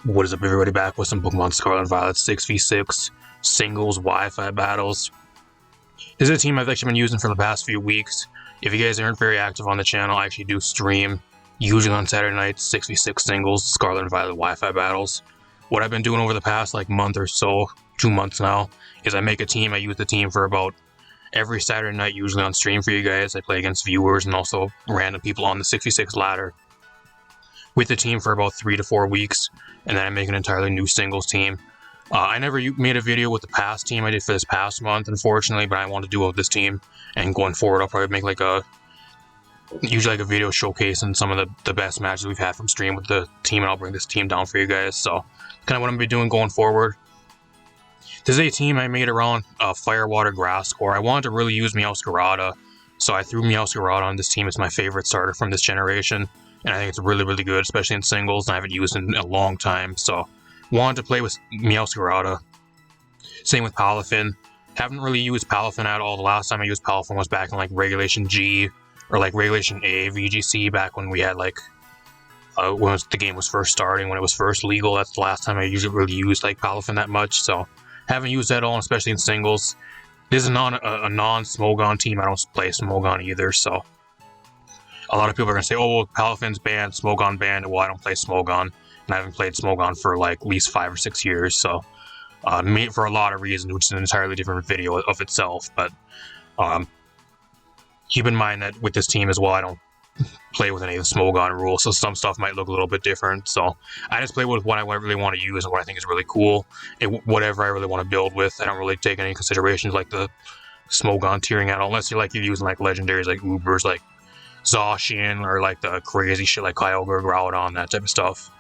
What is up, everybody? Back with some Pokemon Scarlet and Violet 6v6 singles Wi-Fi battles. This is a team I've actually been using for the past few weeks. If you guys aren't very active on the channel, I actually do stream, usually on Saturday nights, 6v6 singles Scarlet and Violet Wi-Fi battles. What I've been doing over the past month or so, 2 months now, is I make a team. I use the team for about every Saturday night, usually on stream for you guys. I play against viewers and also random people on the 6v6 ladder with the team for about 3 to 4 weeks, and then I make an entirely new singles team. I never made a video with the past team I did for this past month, unfortunately, but I want to do it with this team, and going forward I'll probably make usually a video showcasing some of the best matches we've had from stream with the team, and I'll bring this team down for you guys. So kind of what I'm going to be doing going forward. This is a team I made around Fire, Water, Grass core. I wanted to really use meowscarada, so I threw meowscarada on this team. It's my favorite starter from this generation, and I think it's really, really good, especially in singles, and I haven't used it in a long time, so wanted to play with meowscarada. Same with palafin. Haven't really used palafin at all. The last time I used palafin was back in Regulation G or Regulation A VGC, back when we had when the game was first starting, when it was first legal. That's the last time I usually really used palafin that much, so haven't used that at all, especially in singles. This is a non-Smogon team. I don't play Smogon either, so a lot of people are going to say, oh, well, palafin's banned, Smogon banned. Well, I don't play Smogon, and I haven't played Smogon for at least 5 or 6 years, so for a lot of reasons, which is an entirely different video of itself. But keep in mind that with this team as well, I don't play with any of the Smogon rules, so some stuff might look a little bit different. So I just play with what I really want to use and what I think is really cool, and whatever I really want to build with. I don't really take any considerations like the Smogon tiering at all, unless you're using legendaries like Ubers, Zacian, or the crazy shit like Kyogre, Groudon, that type of stuff.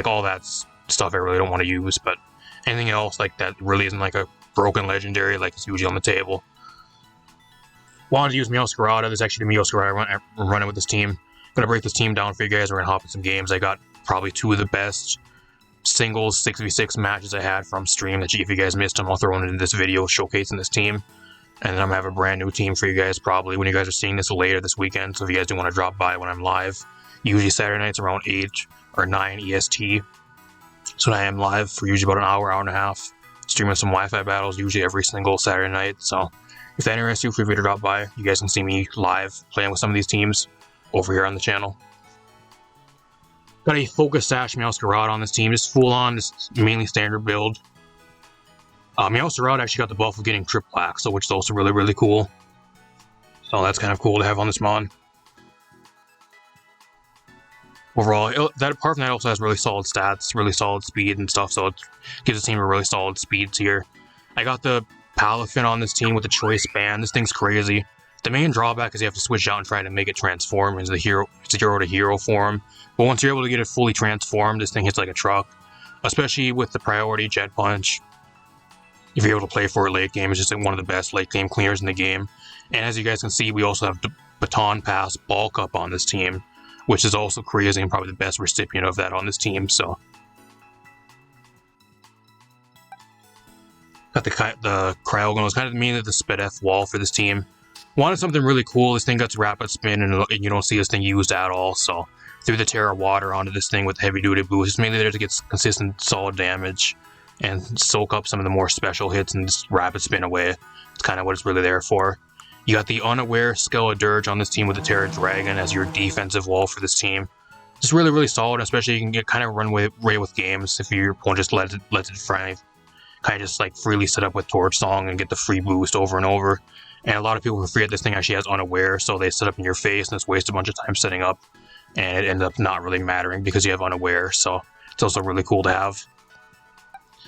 All that stuff I really don't want to use, but anything else that really isn't a broken legendary it's usually on the table. Wanted to use meowscarada. This is actually the meowscarada I'm running with this team. Gonna break this team down for you guys. We're gonna hop in some games. I got probably 2 of the best singles 6v6 matches I had from stream that if you guys missed them, I'll throw them in this video showcasing this team. And then I'm gonna have a brand new team for you guys probably when you guys are seeing this later this weekend. So if you guys do want to drop by when I'm live, usually Saturday nights around 8 or 9 EST. So I am live for usually about an hour and a half, streaming some Wi-Fi battles usually every single Saturday night. So if that interests you, feel free to drop by. You guys can see me live playing with some of these teams over here on the channel. Got a Focus Sash meowscarada on this team, just full on, just mainly standard build. Meowscarada actually got the buff of getting triple axe, which is also really, really cool. So that's kind of cool to have on this mod. Overall, apart from that, also has really solid stats, really solid speed and stuff, so it gives the team a really solid speed tier. I got the palafin on this team with the choice band. This thing's crazy. The main drawback is you have to switch out and try to make it transform into the hero to hero form. But once you're able to get it fully transformed, this thing hits like a truck, especially with the priority jet punch. If you're able to play for it late game, it's just one of the best late game cleaners in the game. And as you guys can see, we also have the baton pass bulk up on this team, which is also crazy and probably the best recipient of that on this team. So got the Cryogon. Was kind of mainly the Spidef wall for this team. Wanted something really cool. This thing got rapid spin, and you don't see this thing used at all. So threw the Terra Water onto this thing with the heavy duty boost. It's mainly there to get consistent solid damage and soak up some of the more special hits and just rapid spin away. It's kind of what it's really there for. You got the Unaware Skeledirge on this team with the Terra Dragon as your defensive wall for this team. Just really, really solid, especially you can get kind of run away with games if your opponent just lets it kind of just freely set up with Torch Song and get the free boost over and over. And a lot of people forget this thing actually has Unaware, so they set up in your face and it's waste a bunch of time setting up, and it ends up not really mattering because you have Unaware, so it's also really cool to have.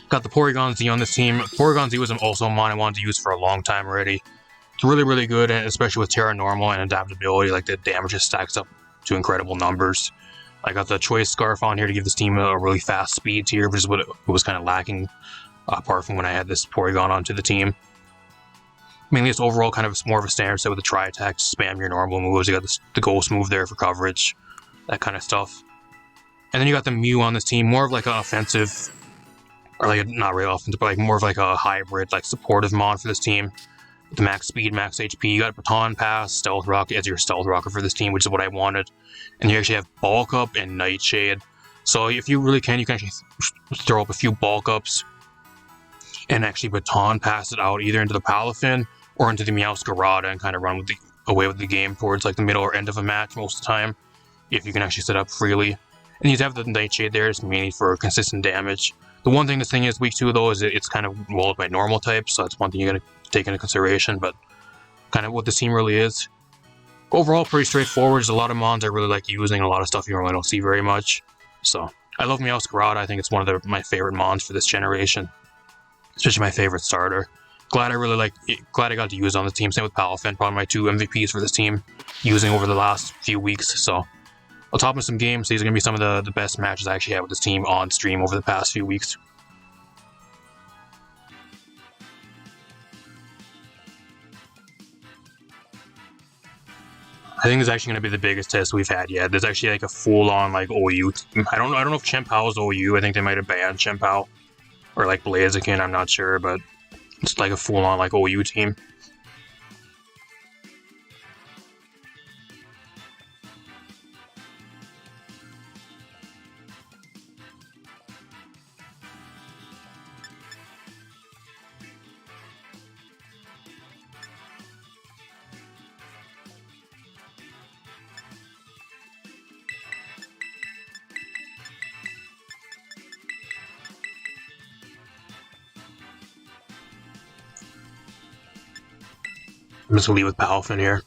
Got the Porygon Z on this team. Porygon Z was also a mod I wanted to use for a long time already. It's really, really good, and especially with Terra Normal and adaptability, the damage just stacks up to incredible numbers. I got the Choice Scarf on here to give this team a really fast speed tier, which is what it was kind of lacking apart from when I had this Porygon onto the team. Mainly it's overall kind of more of a standard set with a Tri-Attack to spam your normal moves. You got the Ghost move there for coverage, that kind of stuff. And then you got the Mew on this team, more of an offensive, or not really offensive, but more of a hybrid, supportive mod for this team. With the max speed, max HP, you got Baton Pass, Stealth Rock as your Stealth Rocker for this team, which is what I wanted. And you actually have Bulk Up and Nightshade So if you really can, you can actually throw up a few bulk ups and actually baton pass it out either into the palafin or into the meowscarada and kind of run away with the game towards like the middle or end of a match most of the time, if you can actually set up freely. And you have the Nightshade there, it's mainly for consistent damage. The one thing this thing is weak to though is it's kind of walled by normal types, so that's one thing you gotta take into consideration, but kind of what this team really is. Overall, pretty straightforward. There's a lot of mons I really like using, a lot of stuff you really don't see very much. So, I love meowscarada. I think it's one of my favorite mons for this generation. Especially my favorite starter. Glad I got to use it on the team. Same with palafin, probably my 2 MVPs for this team, using over the last few weeks. So, I'll top in some games. These are going to be some of the best matches I actually had with this team on stream over the past few weeks. I think this is actually going to be the biggest test we've had yet. There's actually like a full-on like OU team. I don't know if Chien-Pao is OU. I think they might have banned Chien-Pao. Or like Blaziken, I'm not sure, but it's like a full-on like OU team. I'm just gonna leave with palafin here.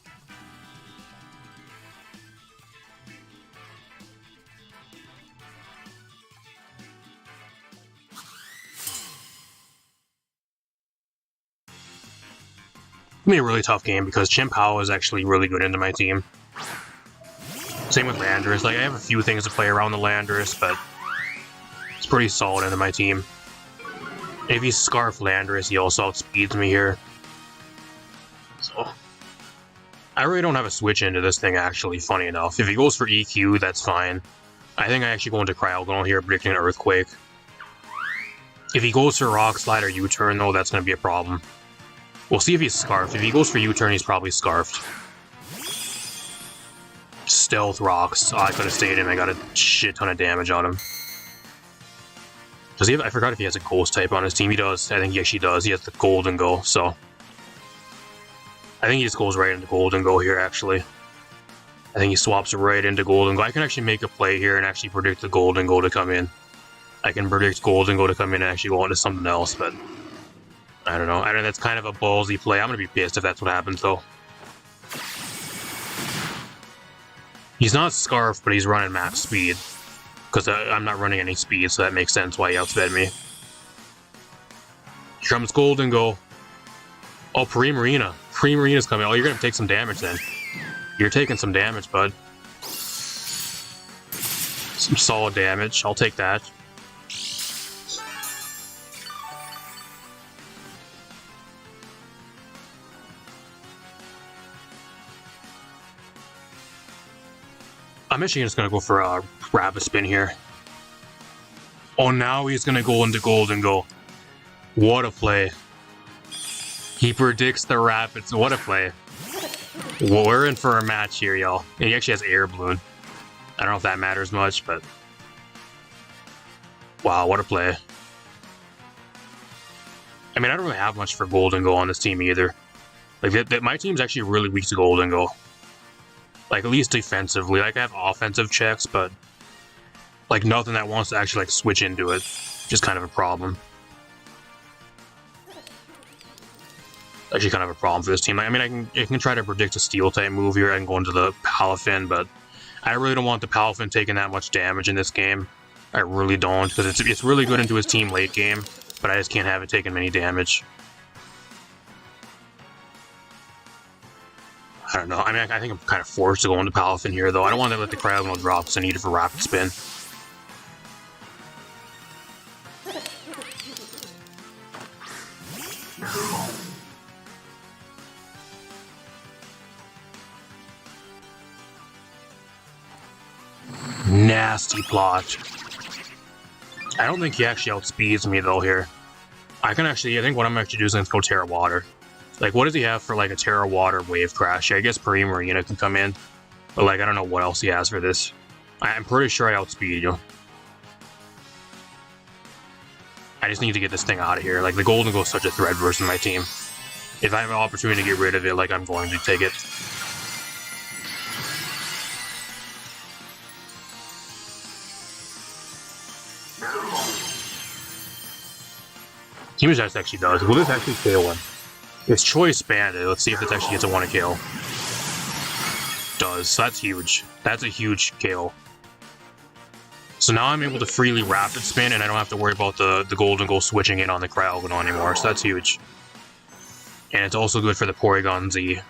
It's gonna be a really tough game because Chien-Pao is actually really good into my team. Same with Landorus. Like I have a few things to play around the Landorus, but it's pretty solid into my team. If he Scarf Landorus, he also outspeeds me here. So, I really don't have a switch into this thing, actually, funny enough. If he goes for EQ, that's fine. I think I actually go into Cryogonal here, predicting an Earthquake. If he goes for Rock Slide or U-Turn, though, that's going to be a problem. We'll see if he's Scarfed. If he goes for U-Turn, he's probably Scarfed. Stealth Rocks. Oh, I could have stayed him. I got a shit ton of damage on him. Does he have, I forgot if he has a Ghost type on his team. He does. I think he actually does. He has the Golden Go, so... I think he just goes right into Golden Go here, actually. I think he swaps right into Golden Go. I can actually make a play here and actually predict the Golden Go to come in. I can predict Golden Go to come in and actually go into something else, but... I don't know. That's kind of a ballsy play. I'm going to be pissed if that's what happens, though. He's not Scarf, but he's running max speed. Because I'm not running any speed, so that makes sense why he outsped me. Here comes Golden Go. Oh, Primarina. Primarina's coming. Oh, you're going to take some damage then. You're taking some damage, bud. Some solid damage. I'll take that. I'm actually just going to go for a Rapid Spin here. Oh, now he's going to go into Golden Go. What a play. He predicts the Rapids. What a play. Well, we're in for a match here, y'all. He actually has Air Balloon. I don't know if that matters much, but... Wow, what a play. I mean, I don't really have much for Golden Go on this team either. Like, my team's actually really weak to Golden Go. Like, at least defensively. Like, I have offensive checks, but... Like, nothing that wants to actually, like, switch into it. Just kind of a problem. Actually kind of a problem for this team. I mean, I can try to predict a Steel-type move here. I can go into the Palafin, but I really don't want the Palafin taking that much damage in this game. I really don't, because it's really good into his team late game, but I just can't have it taking many damage. I don't know. I mean, I think I'm kind of forced to go into Palafin here, though. I don't want to let the Cryogonal drop, because I need it for Rapid Spin. Nasty plot. I don't think he actually outspeeds me, though, here. I think what I'm actually doing is go Terra Water. Like, what does he have for, like, a Terra Water Wave Crash? I guess Primarina can come in. But, like, I don't know what else he has for this. I'm pretty sure I outspeed you. I just need to get this thing out of here. Like, the golden goes such a threat versus my team. If I have an opportunity to get rid of it, like, I'm going to take it. Team Attack actually does. Will this actually kill one? It's choice banded. Let's see if this actually gets a 1 kill. Does. So that's huge. That's a huge kill. So now I'm able to freely rapid spin, and I don't have to worry about the golden goal switching in on the Cryogonal anymore. So that's huge. And it's also good for the Porygon Z.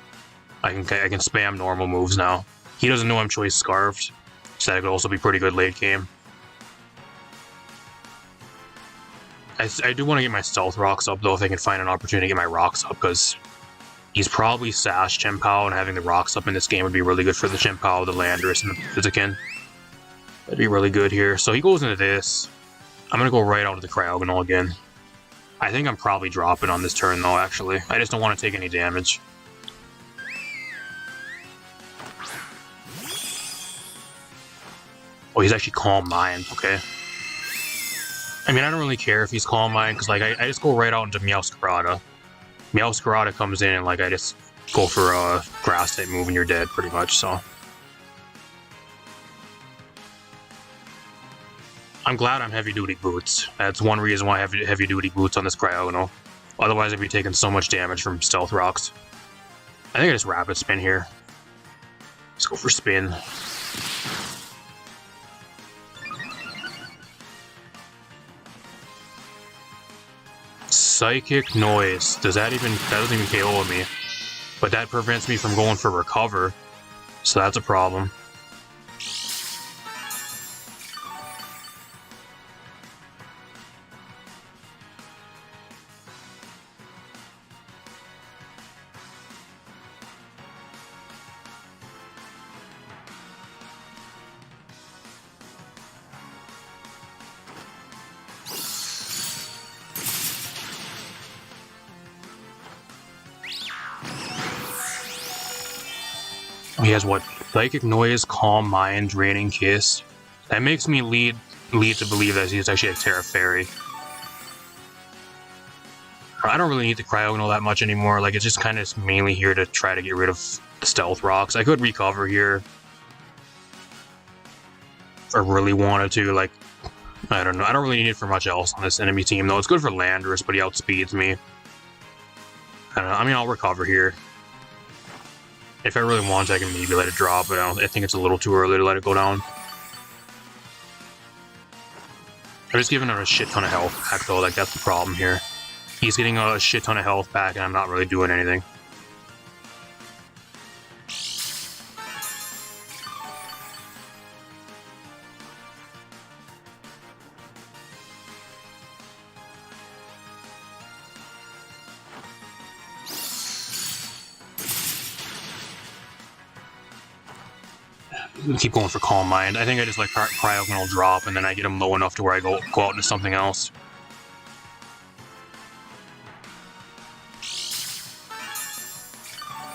I can spam normal moves now. He doesn't know I'm choice scarfed, so that could also be pretty good late game. I do want to get my Stealth Rocks up, though, if I can find an opportunity to get my Rocks up, because he's probably Sash Chien-Pao, and having the Rocks up in this game would be really good for the Chien-Pao, the Landorus, and the Fizzikin. That'd be really good here. So he goes into this. I'm going to go right out of the Cryogonal again. I think I'm probably dropping on this turn, though, actually. I just don't want to take any damage. Oh, he's actually Calm Mind, okay. I mean, I don't really care if he's Calm Mind, because, like, I just go right out into Meowscarada. Meowscarada comes in, and, like, I just go for a Grass-type move, and you're dead, pretty much, so. I'm glad I'm heavy-duty boots. That's one reason why I have heavy-duty boots on this Cryogonal. Otherwise, I'd be taking so much damage from Stealth Rocks. I think I just Rapid Spin here. Let's go for Spin. Psychic Noise. That doesn't even KO me. But that prevents me from going for Recover. So that's a problem. He has what? Psychic Noise, Calm Mind, Draining Kiss. That makes me lead to believe that he's actually a Terra Fairy. I don't really need the Cryogonal that much anymore. Like, it's just kind of mainly here to try to get rid of the Stealth Rocks. I could recover here if I really wanted to. Like, I don't know. I don't really need it for much else on this enemy team, though. It's good for Landorus, but he outspeeds me. I don't know. I mean, I'll recover here. If I really want, I can maybe let it drop, but I think it's a little too early to let it go down. I'm just giving him a shit ton of health back, though. Like, that's the problem here. He's getting a shit ton of health back, and I'm not really doing anything. Keep going for Calm Mind. I think I just let Cryogonal drop, and then I get him low enough to where I go out into something else.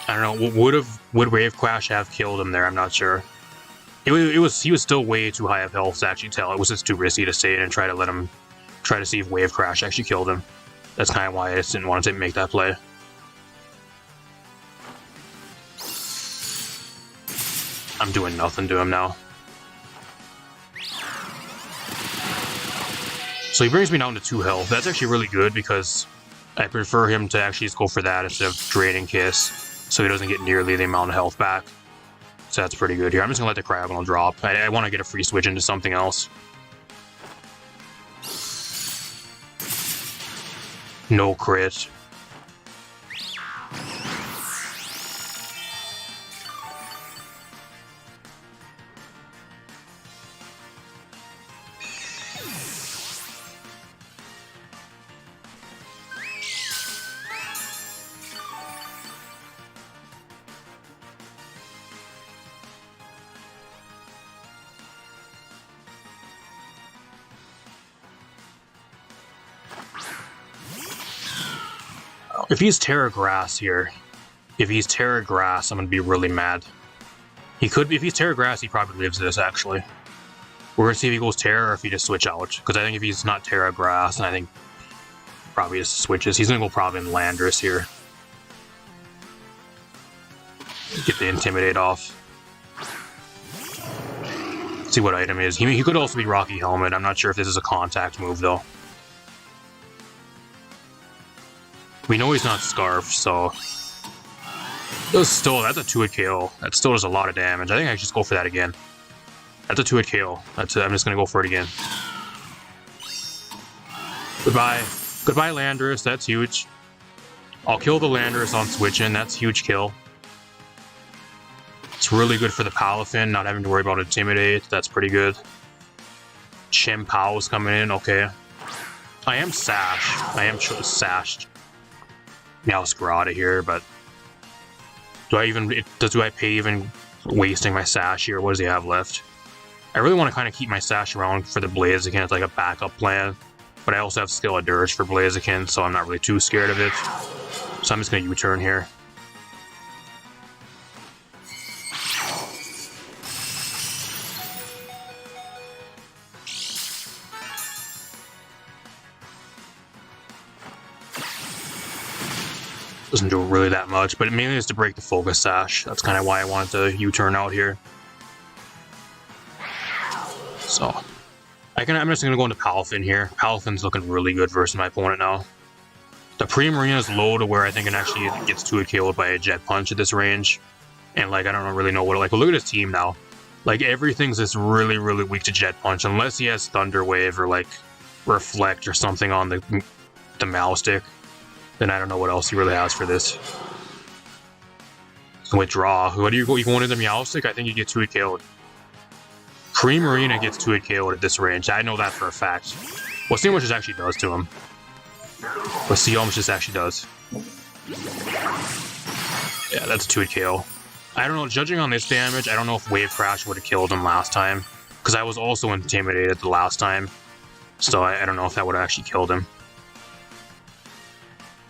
I don't know. Would Wave Crash have killed him there? I'm not sure. He was still way too high of health to actually tell. It was just too risky to stay in and try to see if Wave Crash actually killed him. That's kind of why I just didn't want to make that play. I'm doing nothing to him now. So he brings me down to 2 health. That's actually really good because I prefer him to actually just go for that instead of Draining Kiss, so he doesn't get nearly the amount of health back. So that's pretty good here. I'm just going to let the Cryogonal drop. I want to get a free switch into something else. No crit. If he's Terra Grass here, I'm gonna be really mad. If he's Terra Grass, he probably lives this, actually. We're gonna see if he goes Terra or if he just switch out. Because I think if he's not Terra Grass, then I think probably just switches. He's gonna go probably in Landorus here. Get the Intimidate off. See what item is. He could also be Rocky Helmet. I'm not sure if this is a contact move though. We know he's not Scarf, so that's a 2-hit KO. That still does a lot of damage. I think I should just go for that again. That's a 2-hit KO. That's it. I'm just gonna go for it again. Goodbye. Goodbye, Landorus. That's huge. I'll kill the Landorus on switching. That's huge kill. It's really good for the Palafin, not having to worry about Intimidate. That's pretty good. Chien-Pao's coming in. Okay. I am Sash. I am sashed. meowscarada here, but do I pay even wasting my Sash here? What does he have left? I really want to kind of keep my Sash around for the Blaziken. It's like a backup plan, but I also have Skill of Dirge for Blaziken, so I'm not really too scared of it. So I'm just going to U-turn here. Doesn't do really that much, but it mainly is to break the Focus Sash. That's kind of why I wanted to U-turn out here. So, I'm just going to go into Palafin here. Palafin's looking really good versus my opponent now. The Pre-Marina is low to where I think it actually gets 2-hit KO'd by a Jet Punch at this range. And, like, I don't really know what... Like, look at his team now. Like, everything's just really, really weak to Jet Punch. Unless he has Thunder Wave or, like, Reflect or something on the Mouse Stick. Then I don't know what else he really has for this. So withdraw. What do you go? You going into Meowstic? I think you get 2-hit KO'd. Pre-Marina gets 2-hit KO'd at this range. I know that for a fact. We'll see how much this actually does to him. Let's see how much this actually does. Yeah, that's 2-hit KO. I don't know. Judging on this damage, I don't know if Wave Crash would have killed him last time. Because I was also Intimidated the last time. So I don't know if that would have actually killed him.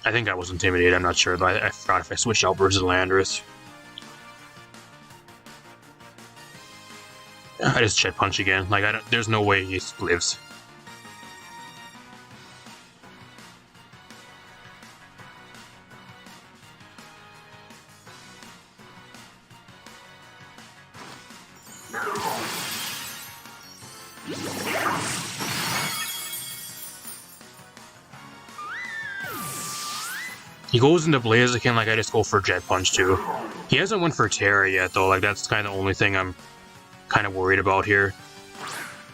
I think I was Intimidated, I'm not sure, but I forgot if I switched out versus Landorus. I just Jet Punch again. Like, there's no way he lives. He goes into Blaziken, like I just go for Jet Punch too. He hasn't went for Terra yet though, like that's kind of the only thing I'm kind of worried about here.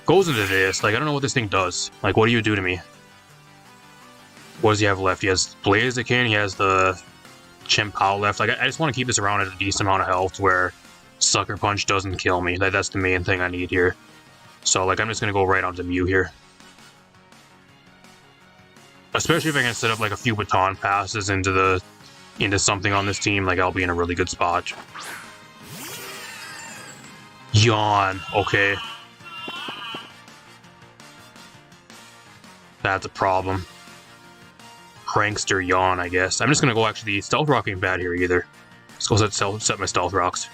Goes into this, like I don't know what this thing does. Like what do you do to me? What does he have left? He has Blaziken, he has the Chien-Pao left. Like I just want to keep this around at a decent amount of health where Sucker Punch doesn't kill me. Like that's the main thing I need here. So like I'm just gonna go right onto Mew here. Especially if I can set up like a few baton passes into something on this team, like I'll be in a really good spot. Yawn, okay. That's a problem. Prankster Yawn, I guess. I'm just gonna go actually, Stealth Rock ain't bad here either. Let's go set my Stealth Rocks.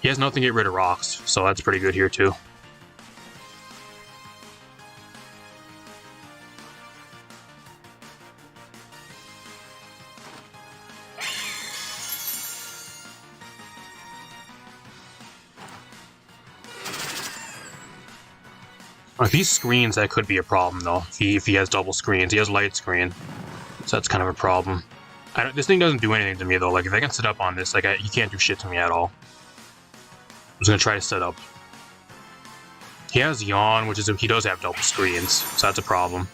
He has nothing to get rid of rocks, so that's pretty good here too. If he screens, that could be a problem, though. If he has double screens. He has light screen. So that's kind of a problem. This thing doesn't do anything to me, though. Like, if I can set up on this, like, he can't do shit to me at all. I'm just going to try to set up. He has Yawn, which is... He does have double screens, so that's a problem.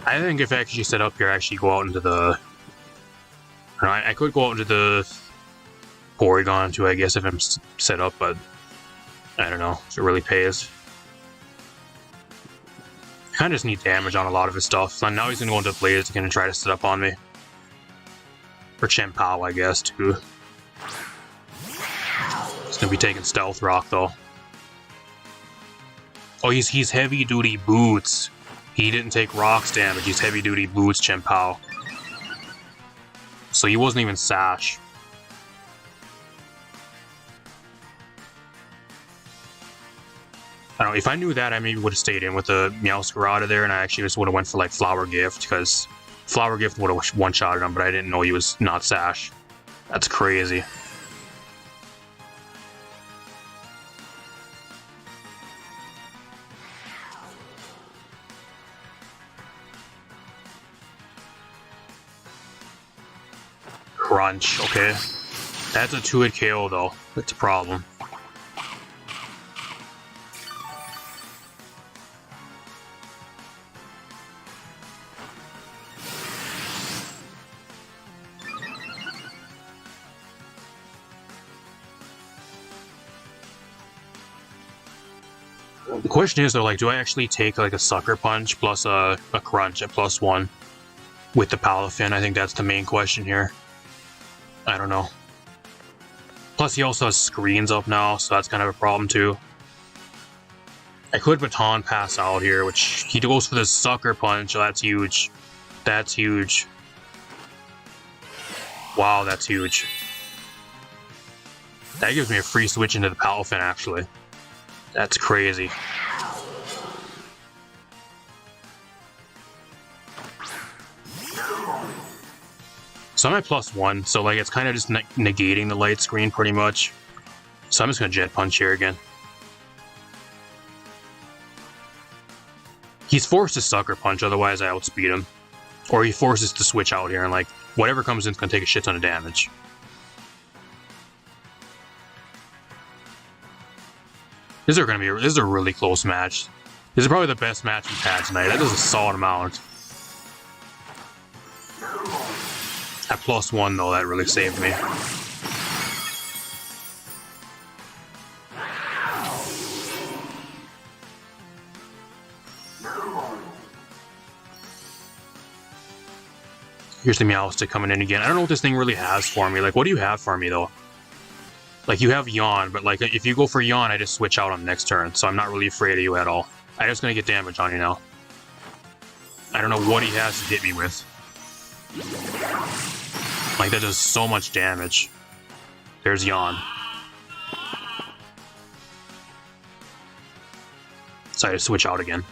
I think if I actually set up here, I actually go out into the... I could go out into the... Porygon too, I guess, if I'm set up, but I don't know if it really pays. I kind of just need damage on a lot of his stuff. So now he's going to go into Blaziken and try to set up on me. Or Chien-Pao, I guess, too. He's going to be taking Stealth Rock, though. Oh, he's heavy-duty boots. He didn't take rocks damage. He's heavy-duty boots, Chien-Pao. So he wasn't even Sash. I don't know, if I knew that, I maybe would have stayed in with the meowscarada there, and I actually just would have went for like Flower Gift, because Flower Gift would have one-shotted him, but I didn't know he was not Sash. That's crazy. Crunch, okay. That's a 2-hit KO though. That's a problem. The question is though, like, do I actually take like a Sucker Punch plus a Crunch at +1 with the palafin? I think that's the main question here. I don't know. Plus, he also has screens up now, so that's kind of a problem too. I could Baton Pass out here, which he goes for the Sucker Punch, so that's huge. That's huge. Wow, that's huge. That gives me a free switch into the palafin, actually. That's crazy. So I'm at +1, so like it's kind of just negating the light screen pretty much. So I'm just gonna Jet Punch here again. He's forced to Sucker Punch, otherwise I outspeed him. Or he forces to switch out here, and like whatever comes in is gonna take a shit ton of damage. This is a really close match. This is probably the best match we've had tonight. That does a solid amount. At +1 though, that really saved me. Here's the Meowstic coming in again. I don't know what this thing really has for me. Like, what do you have for me though? Like, you have Yawn, but like if you go for Yawn, I just switch out on the next turn, so I'm not really afraid of you at all. I'm just gonna get damage on you now. I don't know what he has to hit me with. Like, that does so much damage. There's Yawn. So I just switch out again.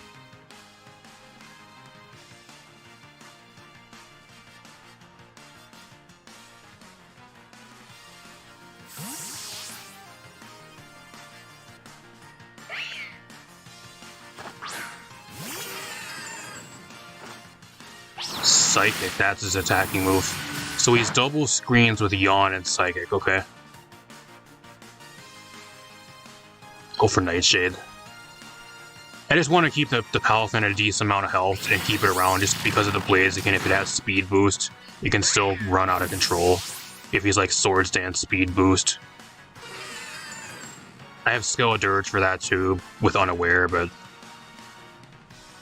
Psychic, that's his attacking move. So he's double screens with Yawn and Psychic, okay. Go for Nightshade. I just want to keep the palafin at a decent amount of health and keep it around just because of the Blaziken. If it has speed boost, it can still run out of control. If he's like Swords Dance speed boost. I have Skeledirge for that too, with Unaware, but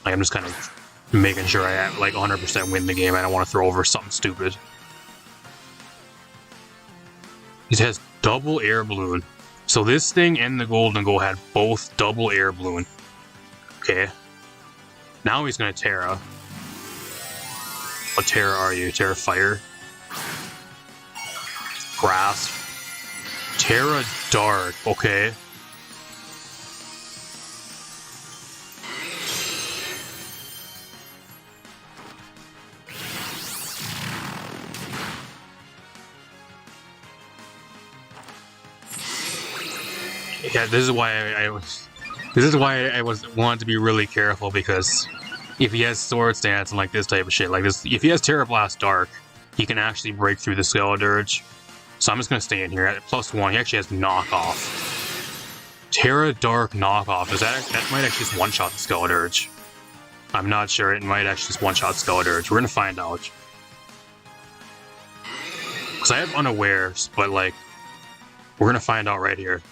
like, I'm just kind of making sure I like 100% win the game. I don't want to throw over something stupid. He has double Air Balloon. So this thing and the Golden Goal had both double Air Balloon. Okay. Now he's gonna Terra. What Terra are you? Terra Fire? Grass. Terra Dark. Okay. Yeah, this is why I wanted to be really careful, because if he has Swords Dance and like this type of shit, like this, if he has Terra Blast Dark, he can actually break through the Skeledirge. So I'm just gonna stay in here at +1. He actually has Knockoff. Terra Dark Knockoff. Is that might actually just one-shot the Skeledirge. I'm not sure. It might actually just one-shot Skeledirge. We're gonna find out. Because I have Unawares, but like, we're gonna find out right here.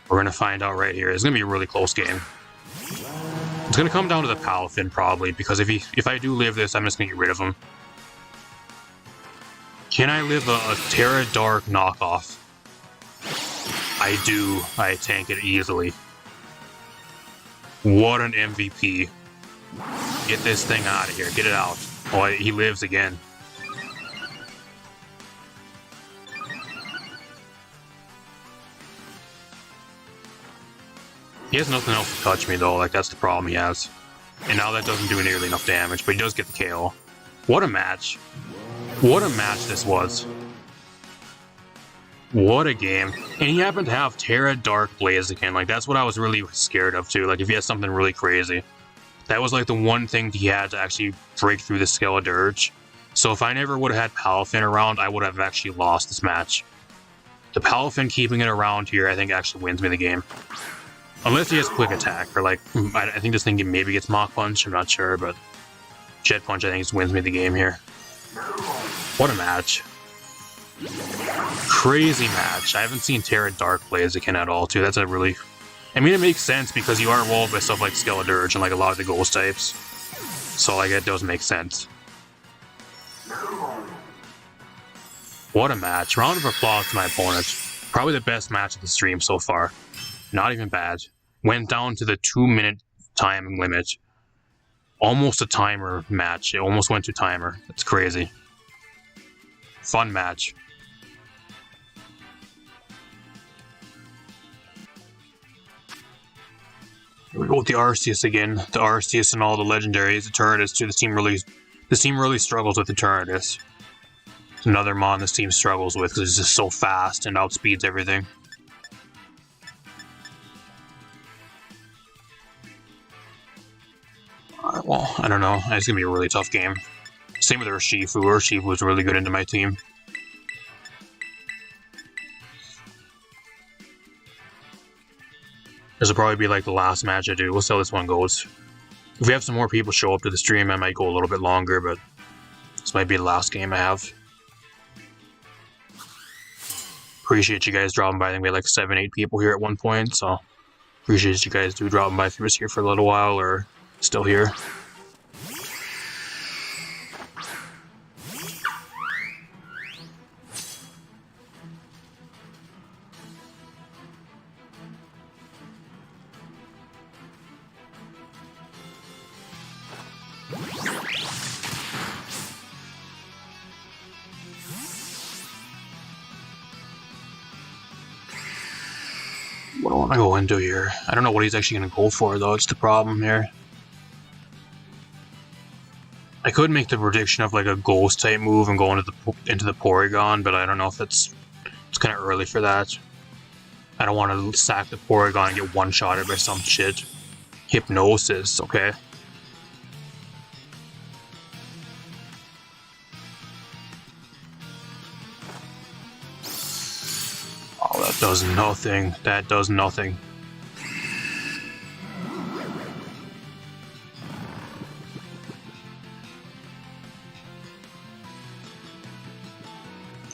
We're gonna find out right here. It's gonna be a really close game. It's gonna come down to the palafin probably, because if I do live this, I'm just gonna get rid of him. Can I live a Terra Dark Knockoff? I do. I tank it easily. What an MVP. Get this thing out of here. Get it out. Oh, he lives again. He has nothing else to touch me though, like that's the problem he has. And now that doesn't do nearly enough damage, but he does get the KO. What a match. What a match this was. What a game. And he happened to have Terra Dark Blaziken. Like, that's what I was really scared of, too. Like, if he had something really crazy. That was, like, the one thing he had to actually break through the Skeledirge. So if I never would have had Palafin around, I would have actually lost this match. The Palafin keeping it around here, I think, actually wins me the game. Unless he has Quick Attack, or, like, I think this thing maybe gets Mach Punch. I'm not sure, but Jet Punch, I think, just wins me the game here. What a match. Crazy match. I haven't seen Terra Dark Blaziken at all, too. That's a really... I mean, it makes sense because you are walled by stuff like Skeledirge and like a lot of the ghost types. So, like, it does make sense. What a match. Round of applause to my opponent. Probably the best match of the stream so far. Not even bad. Went down to the 2-minute time limit. Almost a timer match. It almost went to timer. That's crazy. Fun match. Here we go with the Arceus again. The Arceus and all the legendaries. Eternatus too. This team really struggles with Eternatus. It's another mon this team struggles with because it's just so fast and outspeeds everything. Alright, well, I don't know. It's gonna be a really tough game. Same with Urshifu. Urshifu was really good into my team. This will probably be like the last match I do. We'll see how this one goes. If we have some more people show up to the stream, I might go a little bit longer, but this might be the last game I have. Appreciate you guys dropping by. I think we had like 7-8 people here at one point, so appreciate you guys dropping by if you were here for a little while or still here. What do I want to go into here? I don't know what he's actually going to go for, though. It's the problem here. I could make the prediction of like a ghost type move and go into the Porygon, but I don't know if it's kind of early for that. I don't want to sack the Porygon and get one-shotted by some shit. Hypnosis, okay. Oh, that does nothing. That does nothing.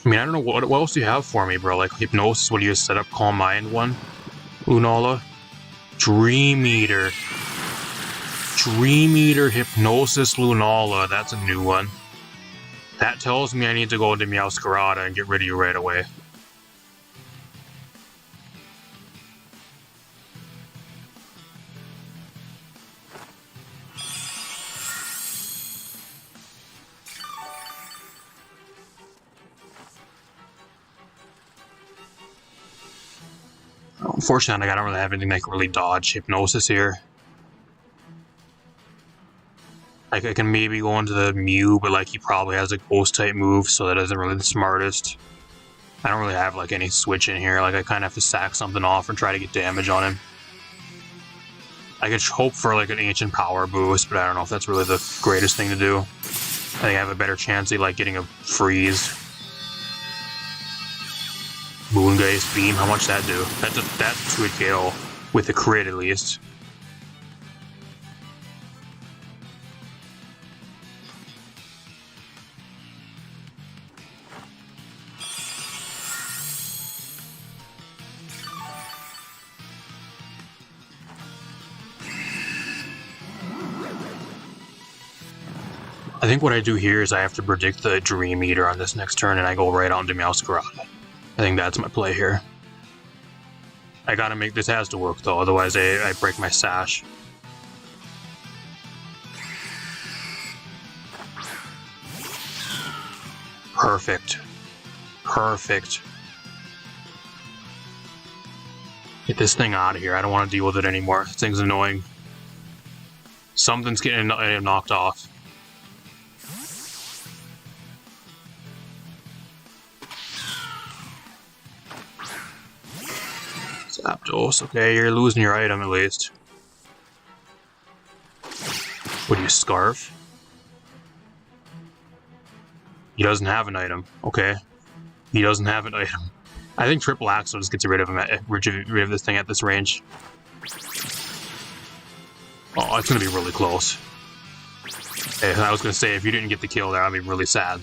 I mean, I don't know, what else do you have for me, bro? Like, Hypnosis, what do you set up? Calm Mind one? Lunala? Dream Eater. Dream Eater, Hypnosis, Lunala. That's a new one. That tells me I need to go into meowscarada and get rid of you right away. Unfortunately, I don't really have anything that can really dodge Hypnosis here. Like, I can maybe go into the Mew, but like he probably has a ghost type move, so that isn't really the smartest. I don't really have like any switch in here. Like, I kind of have to sack something off and try to get damage on him. I could hope for like an ancient power boost, but I don't know if that's really the greatest thing to do. I think I have a better chance of like getting a freeze. Moongeist Beam, how much that do? That's to a KO with a crit at least. I think what I do here is I have to predict the Dream Eater on this next turn and I go right on to meowscarada. I think that's my play here. I gotta make this has to work though, otherwise I break my sash. Perfect. Perfect. Get this thing out of here. I don't want to deal with it anymore. This thing's annoying. Something's getting knocked off. Zapdos. Okay, you're losing your item at least. What do you, Scarf? He doesn't have an item. Okay. He doesn't have an item. I think Triple Axel just gets rid of him rid of this thing at this range. Oh, it's gonna be really close. Hey, I was gonna say, if you didn't get the kill there, I'd be really sad.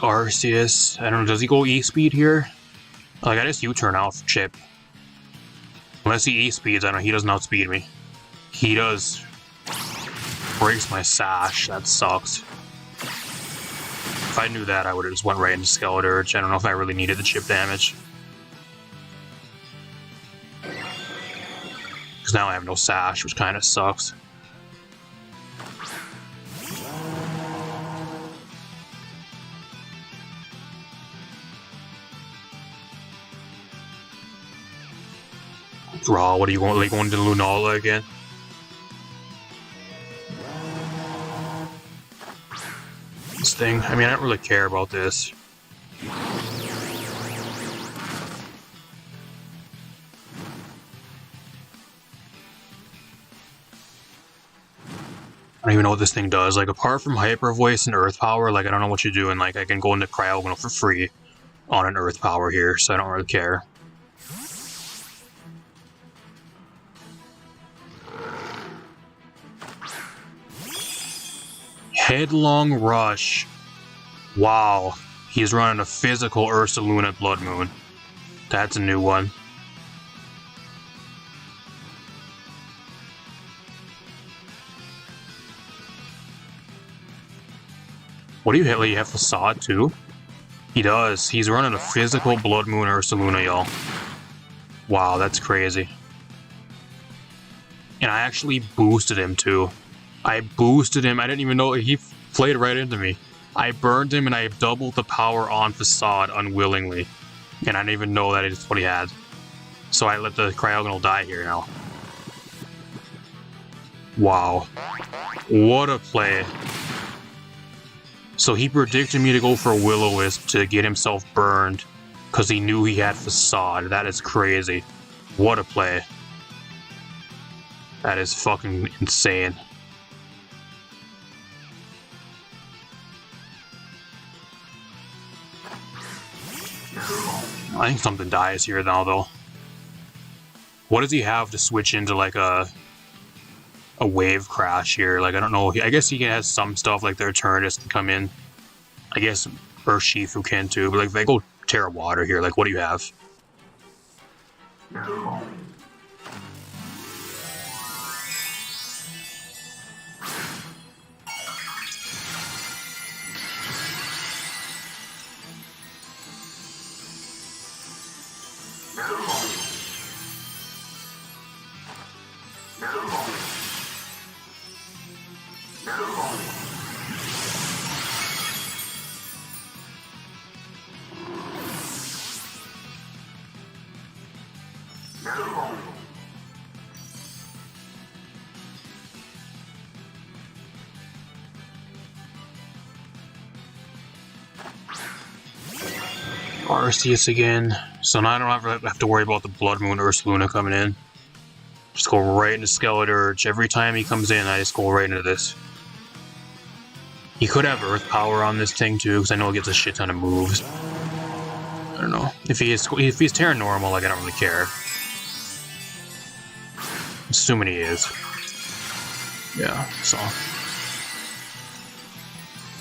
Arceus, I don't know, does he go E-Speed here? Like, I just U-turn out for Chip. Unless he E-Speeds, I don't know, he doesn't outspeed me. He does. Breaks my sash, that sucks. If I knew that, I would've just went right into Skeleturge. I don't know if I really needed the chip damage. Because now I have no sash, which kinda sucks. Draw, what are you going, like, going to Lunala again? This thing, I mean, I don't really care about this. I don't even know what this thing does. Like, apart from Hyper Voice and Earth Power, like, I don't know what you're doing. Like, I can go into Cryogonal for free on an Earth Power here, so I don't really care. Headlong Rush. Wow. He's running a physical Ursaluna Blood Moon. That's a new one. What do you hit? Like, you have Facade too? He does. He's running a physical Blood Moon Ursaluna, y'all. Wow, that's crazy. And I actually boosted him too. I boosted him. I didn't even know he played right into me. I burned him and I doubled the power on Facade unwillingly. And I didn't even know that is what he had. So I let the Cryogonal die here now. Wow. What a play. So he predicted me to go for a Will-O-Wisp to get himself burned because he knew he had Facade. That is crazy. What a play. That is fucking insane. I think something dies here now, though. What does he have to switch into, like, a wave crash here? Like, I don't know. I guess he has some stuff, like their Eternatus can come in. I guess Urshifu can, too. But, like, if they go Terra Water here, like, what do you have? Arceus again. So now I don't have to worry about the Blood Moon Ursaluna coming in. Just go right into Skeleturge. Every time he comes in, I just go right into this. He could have Earth Power on this thing too, because I know it gets a shit ton of moves. I don't know. If he's Terra Normal, like, I don't really care. Assuming he is. Yeah, so.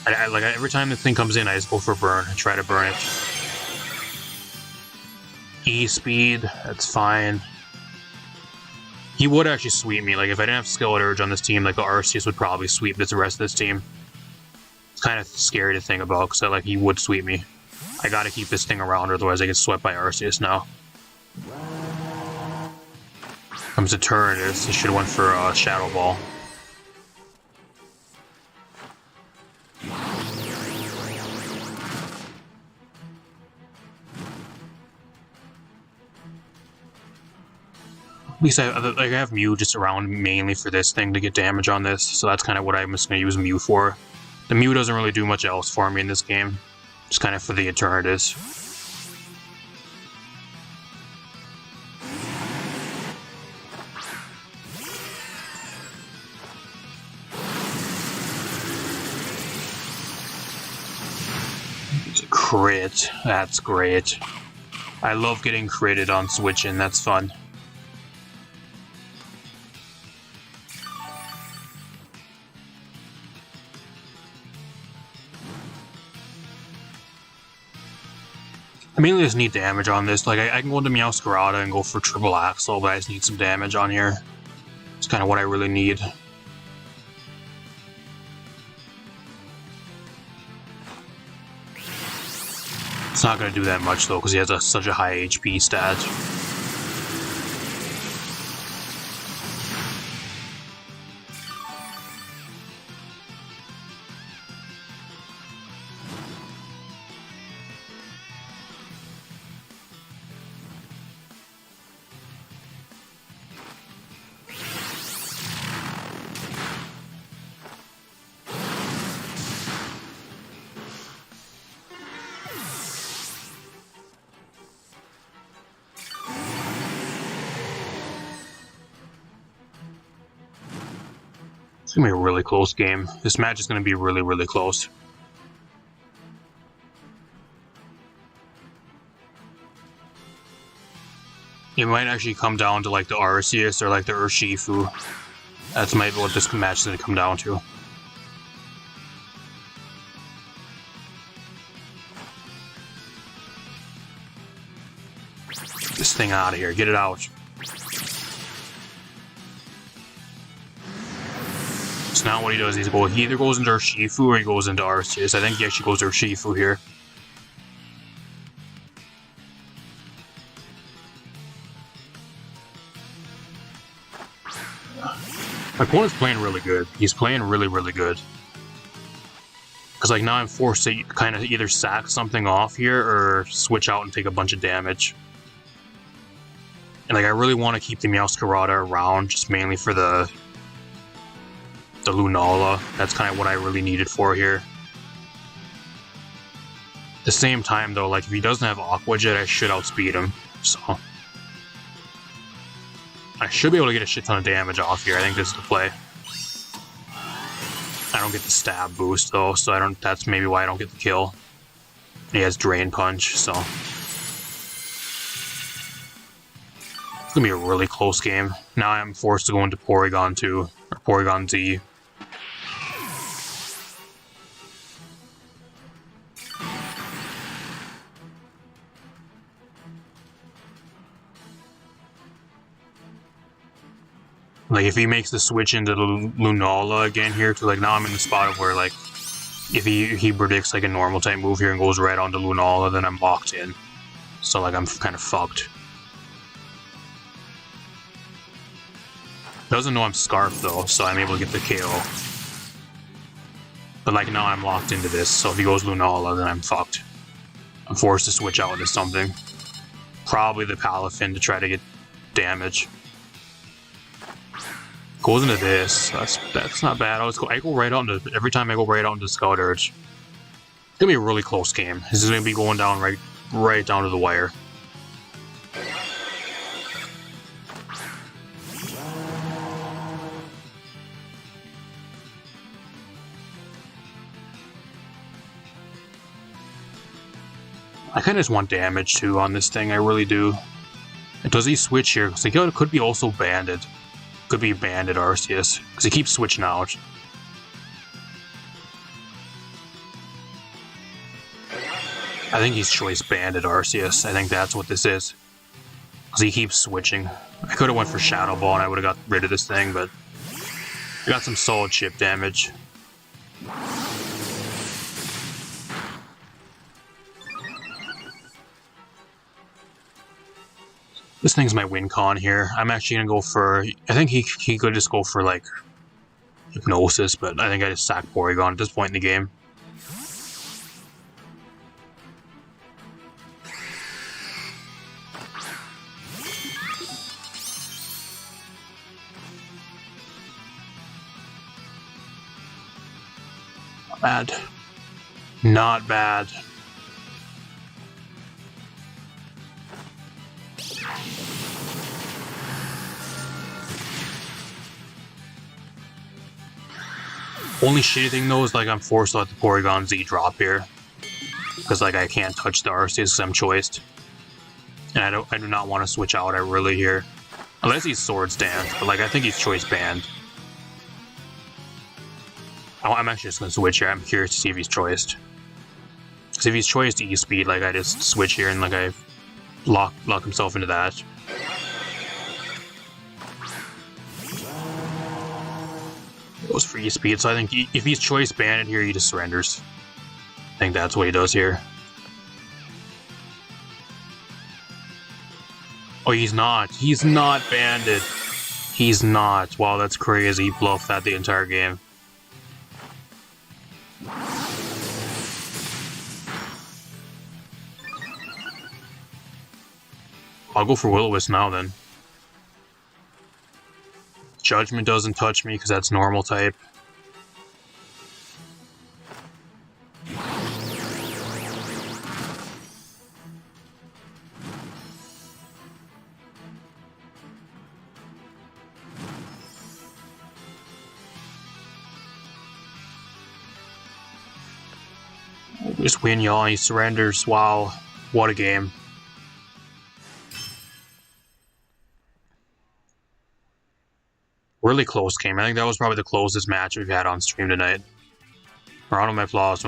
Like, every time this thing comes in, I just go for a burn. I try to burn it. E-Speed, that's fine. He would actually sweep me. Like, if I didn't have Skeleturge on this team, like, the Arceus would probably sweep the rest of this team. It's kind of scary to think about, because, like, he would sweep me. I gotta keep this thing around, otherwise I get swept by Arceus now. Comes a turn, I should have went for Shadow Ball. At least I have Mew just around mainly for this thing to get damage on this, so that's kind of what I'm just going to use Mew for. The Mew doesn't really do much else for me in this game, just kind of for the Eternatus. It's a crit, that's great. I love getting critted on switching, that's fun. I mainly just need damage on this. Like, I can go into Meowscarada and go for triple axle, but I just need some damage on here. It's kind of what I really need. It's not going to do that much, though, because he has such a high HP stat. It's going to be a really close game. This match is going to be really, really close. It might actually come down to like the Arceus or like the Urshifu. That's maybe what this match is going to come down to. Get this thing out of here. Get it out. So now what he does is he either goes into Urshifu or he goes into Arceus. I think he actually goes to Urshifu here. My opponent's playing really good. He's playing really, really good. Because like now I'm forced to kind of either sack something off here or switch out and take a bunch of damage. And like I really want to keep the Meowscarada around, just mainly for the Lunala. That's kind of what I really needed for here. At the same time though, like if he doesn't have Aqua Jet, I should outspeed him. So I should be able to get a shit ton of damage off here. I think this is the play. I don't get the stab boost though, so that's maybe why I don't get the kill. He has Drain Punch, so it's gonna be a really close game. Now I'm forced to go into Porygon 2, or Porygon Z. Like, if he makes the switch into the Lunala again here, to like, now I'm in the spot of where, like, if he predicts, like, a normal type move here and goes right onto Lunala, then I'm locked in. So, like, I'm kind of fucked. Doesn't know I'm Scarf, though, so I'm able to get the KO. But, like, now I'm locked into this, so if he goes Lunala, then I'm fucked. I'm forced to switch out into something. Probably the Palafin to try to get damage. Goes into this. That's not bad. I go right out into every time I go right out into Scout Urge. It's gonna be a really close game. This is gonna be going down right down to the wire. I kind of just want damage too on this thing. I really do. Does he switch here? Because it could be also banded. Could be banded Arceus, because he keeps switching out. I think he's choice banded Arceus. I think that's what this is. Because he keeps switching. I could have went for Shadow Ball and I would have got rid of this thing, but I got some solid chip damage. This thing's my win con here. I'm actually gonna go for. I think he could just go for like hypnosis, but I think I just sack Porygon at this point in the game. Not bad. Not bad. Only shitty thing though is like I'm forced to let the Porygon Z drop here. Because like I can't touch the Arceus because I'm choiced. And I do not want to switch out really here. Unless he's Swords Dance, but like I think he's choice banned. I'm actually just gonna switch here. I'm curious to see if he's choiced. Because if he's choiced E-Speed, like I just switch here and like I lock himself into that. Goes for E-Speed, so I think if he's choice banned here, he just surrenders. I think that's what he does here. Oh, he's not. He's not banded. He's not. Wow, that's crazy. He bluffed that the entire game. I'll go for Will-O-Wisp now then. Judgment doesn't touch me because that's normal type. Just win, y'all. He surrenders. Wow. What a game. Really close game. I think that was probably the closest match we've had on stream tonight. Or on my flaws.